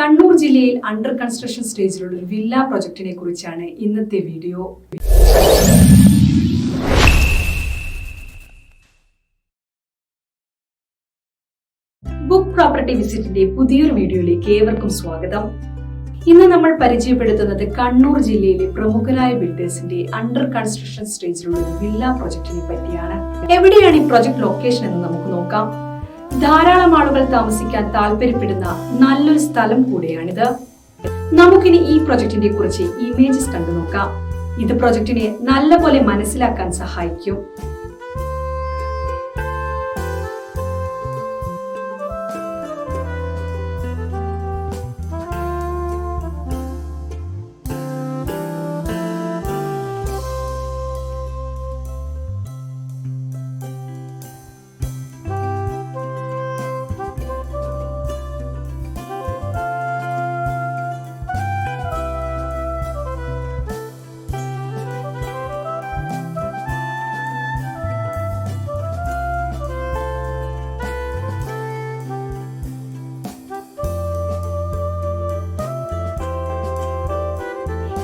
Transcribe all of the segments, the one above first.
കണ്ണൂർ ജില്ലയിൽ under construction സ്റ്റേജിലുള്ള ഒരു villa പ്രൊജക്ടിനെ കുറിച്ചാണ് ഇന്നത്തെ വീഡിയോ. ബുക്ക് പ്രോപ്പർട്ടി വിസിറ്റിന്റെ പുതിയൊരു വീഡിയോയിലേക്ക് ഏവർക്കും സ്വാഗതം. ഇന്ന് നമ്മൾ പരിചയപ്പെടുത്തുന്നത് കണ്ണൂർ ജില്ലയിലെ പ്രമുഖരായ ബിൽഡേഴ്സിന്റെ അണ്ടർ കൺസ്ട്രക്ഷൻ സ്റ്റേജിലുള്ള ഒരു വില്ല പ്രൊജക്ടിനെ പറ്റിയാണ്. എവിടെയാണ് ഈ പ്രൊജക്ട് ലൊക്കേഷൻ എന്ന് നമുക്ക് നോക്കാം. ധാരാളം ആളുകൾ താമസിക്കാൻ താല്പര്യപ്പെടുന്ന നല്ലൊരു സ്ഥലം കൂടിയാണിത്. നമുക്കിനി ഈ പ്രൊജക്ടിനെ കുറിച്ച് ഇമേജസ് കണ്ടു നോക്കാം. ഇത് പ്രൊജക്ടിനെ നല്ലപോലെ മനസ്സിലാക്കാൻ സഹായിക്കും.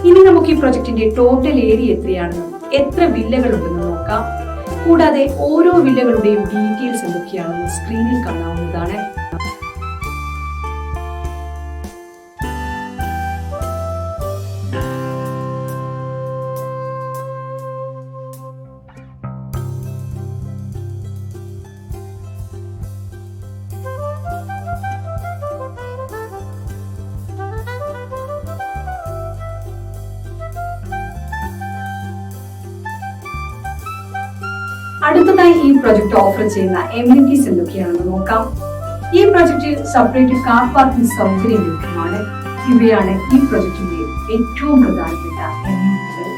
ഇനി നമുക്ക് ഈ പ്രൊജക്ടിന്റെ ടോട്ടൽ ഏരിയ എത്രയാണെന്നും എത്ര വില്ലകൾ ഉണ്ടെന്ന് നോക്കാം. കൂടാതെ ഓരോ വില്ലകളുടെയും ഡീറ്റെയിൽസ് എന്തൊക്കെയാണെന്ന് സ്ക്രീനിൽ കാണാവുന്നതാണ്. അടുത്തതായി ഈ പ്രൊജക്ട് ഓഫർ ചെയ്യുന്ന എമിനിറ്റീസ് എന്തൊക്കെയാണെന്ന് നോക്കാം. ഈ പ്രൊജക്റ്റിൽ സെപ്പറേറ്റ് കാർ പാർക്കിംഗ് സൗകര്യം ലഭ്യമാണ്. ഇവയാണ് ഈ പ്രൊജക്ടിന്റെ ഏറ്റവും പ്രധാനപ്പെട്ട എമിനിറ്റികൾ.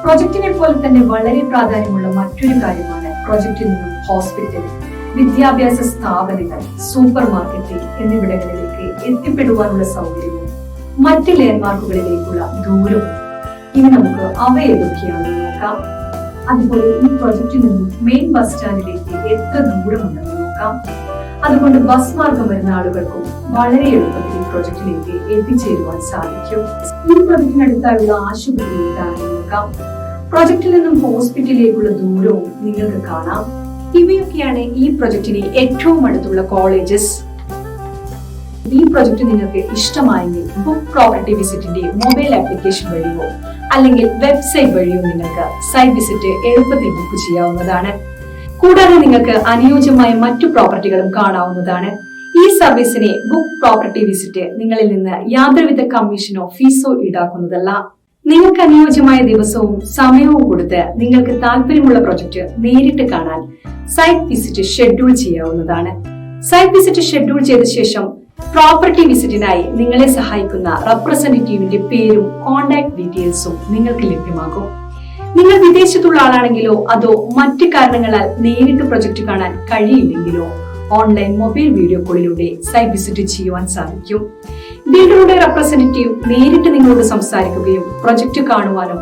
പ്രൊജക്ടിനെ പോലെ തന്നെ വളരെ പ്രാധാന്യമുള്ള മറ്റൊരു കാര്യമാണ് പ്രൊജക്റ്റിൽ നിന്നും ഹോസ്പിറ്റൽ, വിദ്യാഭ്യാസ സ്ഥാപനങ്ങൾ, സൂപ്പർ മാർക്കറ്റ് എന്നിവിടങ്ങളിലേക്ക് എത്തിപ്പെടുവാനുള്ള സൗകര്യവും മറ്റ് ലാൻഡ്മാർക്കുകളിലേക്കുള്ള ദൂരവും. ഇനി നമുക്ക് അവ ഏതൊക്കെയാണെന്ന് നോക്കാം. അതുപോലെ ഈ പ്രൊജക്റ്റിൽ നിന്നും മെയിൻ ബസ് സ്റ്റാൻഡിലേക്ക് എത്ര ദൂരമുണ്ടെന്ന് നോക്കാം. അതുകൊണ്ട് ബസ് മാർഗം വരുന്ന ആളുകൾക്കും വളരെ എളുപ്പത്തിൽ ഈ പ്രൊജക്റ്റിലേക്ക് എത്തിച്ചേരുവാൻ സാധിക്കും. ഈ പ്രൊജക്റ്റിനടുത്തായുള്ള ആശുപത്രി ഏതാണെന്ന് നോക്കാം. പ്രൊജക്റ്റിൽ നിന്നും ഹോസ്പിറ്റലിലേക്കുള്ള ദൂരവും നിങ്ങൾക്ക് കാണാം. ഇവയൊക്കെയാണ് ഈ പ്രൊജക്റ്റിന് ഏറ്റവും അടുത്തുള്ള കോളേജസ്. ഈ പ്രൊജക്ട് നിങ്ങൾക്ക് ഇഷ്ടമായെങ്കിൽ ബുക്ക് പ്രോപ്പർട്ടി വിസിറ്റിന്റെ മൊബൈൽ ആപ്ലിക്കേഷൻ വഴിയോ അല്ലെങ്കിൽ വെബ്സൈറ്റ് വഴിയോ നിങ്ങൾക്ക് സൈറ്റ് വിസിറ്റ് എളുപ്പത്തിൽ ബുക്ക് ചെയ്യാവുന്നതാണ്. കൂടാതെ നിങ്ങൾക്ക് അനുയോജ്യമായ മറ്റു പ്രോപ്പർട്ടികളും കാണാവുന്നതാണ്. ഈ സർവീസിനെ ബുക്ക് പ്രോപ്പർട്ടി വിസിറ്റ് നിങ്ങളിൽ നിന്ന് യാതൊരുവിധ കമ്മീഷനോ ഫീസോ ഈടാക്കുന്നതല്ല. നിങ്ങൾക്ക് അനുയോജ്യമായ ദിവസവും സമയവും കൊടുത്ത് നിങ്ങൾക്ക് താല്പര്യമുള്ള പ്രൊജക്ട് നേരിട്ട് കാണാൻ സൈറ്റ് വിസിറ്റ് ഷെഡ്യൂൾ ചെയ്യാവുന്നതാണ്. സൈറ്റ് വിസിറ്റ് ഷെഡ്യൂൾ ചെയ്ത ശേഷം പ്രോപ്പർട്ടി വിസിറ്റിനായി നിങ്ങളെ സഹായിക്കുന്ന റെപ്രസെന്റേറ്റീവിന്റെ പേരും കോൺടാക്ട് ഡീറ്റെയിൽസും നിങ്ങൾക്ക് ലഭ്യമാകും. നിങ്ങൾ വിദേശത്തുള്ള ആളാണെങ്കിലോ അതോ മറ്റു കാരണങ്ങളാൽ നേരിട്ട് പ്രൊജക്ട് കാണാൻ കഴിയില്ലെങ്കിലോ ഓൺലൈൻ മൊബൈൽ വീഡിയോ കോളിലൂടെ സൈറ്റ് വിസിറ്റ് ചെയ്യുവാൻ സാധിക്കും. ബിൽഡറുടെ റെപ്രസെന്റേറ്റീവ് നേരിട്ട് നിങ്ങളോട് സംസാരിക്കുകയും പ്രൊജക്ട് കാണുവാനും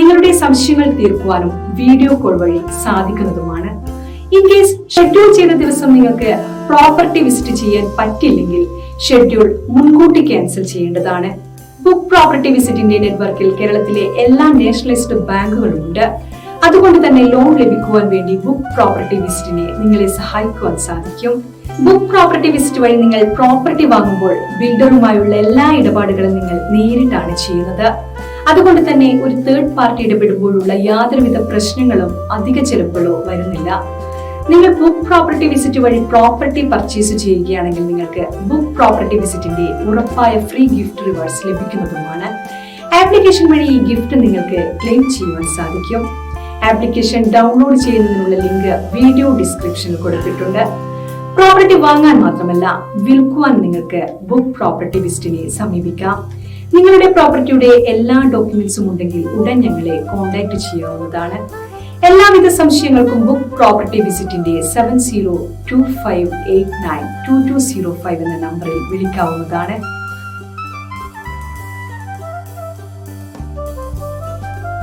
നിങ്ങളുടെ സംശയങ്ങൾ തീർക്കുവാനും വീഡിയോ കോൾ വഴി സാധിക്കുന്നതുമാണ്. ഇൻ കേസ് ഷെഡ്യൂൾ ചെയ്ത ദിവസം നിങ്ങൾക്ക് പ്രോപ്പർട്ടി വിസിറ്റ് ചെയ്യാൻ പറ്റില്ലെങ്കിൽ ഷെഡ്യൂൾ മുൻകൂട്ടി ക്യാൻസൽ ചെയ്യേണ്ടതാണ്. ബുക്ക് പ്രോപ്പർട്ടി വിസിറ്റിന്റെ നെറ്റ്വർക്കിൽ കേരളത്തിലെ എല്ലാ നാഷണലൈസ്ഡ് ബാങ്കുകളുമുണ്ട്. അതുകൊണ്ട് തന്നെ ലോൺ ലഭിക്കുവാൻ വേണ്ടി ബുക്ക് പ്രോപ്പർട്ടി വിസിറ്റിനെ നിങ്ങളെ സഹായിക്കുവാൻ സാധിക്കും. ബുക്ക് പ്രോപ്പർട്ടി വിസിറ്റ് വഴി നിങ്ങൾ പ്രോപ്പർട്ടി വാങ്ങുമ്പോൾ ബിൽഡറുമായുള്ള എല്ലാ ഇടപാടുകളും നിങ്ങൾ നേരിട്ടാണ് ചെയ്യുന്നത്. അതുകൊണ്ട് തന്നെ ഒരു തേർഡ് പാർട്ടി ഇടപെടുമ്പോഴുള്ള യാതൊരുവിധ പ്രശ്നങ്ങളും അധിക ചെലവുകളോ വരുന്നില്ല. നിങ്ങൾ ബുക്ക് പ്രോപ്പർട്ടി വിസിറ്റ് വഴി പ്രോപ്പർട്ടി പർച്ചേസ് ചെയ്യുകയാണെങ്കിൽ നിങ്ങൾക്ക് ബുക്ക് പ്രോപ്പർട്ടി വിസിറ്റിന്റെ ഉറപ്പായ ഫ്രീ ഗിഫ്റ്റ് റിവാർഡ്സ് ലഭിക്കുന്നതുമാണ്. ആപ്ലിക്കേഷൻ വഴി ഈ ഗിഫ്റ്റ് നിങ്ങൾക്ക് ക്ലെയിം ചെയ്യുവാൻ സാധിക്കും. ആപ്ലിക്കേഷൻ ഡൗൺലോഡ് ചെയ്യുന്നതിനുള്ള ലിങ്ക് വീഡിയോ ഡിസ്ക്രിപ്ഷനിൽ കൊടുത്തിട്ടുണ്ട്. പ്രോപ്പർട്ടി വാങ്ങാൻ മാത്രമല്ല വിൽക്കുവാൻ നിങ്ങൾക്ക് ബുക്ക് പ്രോപ്പർട്ടി വിസിറ്റിനെ സമീപിക്കാം. നിങ്ങളുടെ പ്രോപ്പർട്ടിയുടെ എല്ലാ ഡോക്യുമെന്റ്സും ഉണ്ടെങ്കിൽ ഉടൻ ഞങ്ങളെ കോൺടാക്ട് ചെയ്യാവുന്നതാണ്. എല്ലാവിധ സംശയങ്ങൾക്കും ബുക്ക് പ്രോപ്പർട്ടി വിസിറ്റിന്റെ 7025892205 എന്ന നമ്പറിൽ വിളിക്കാവുന്നതാണ്.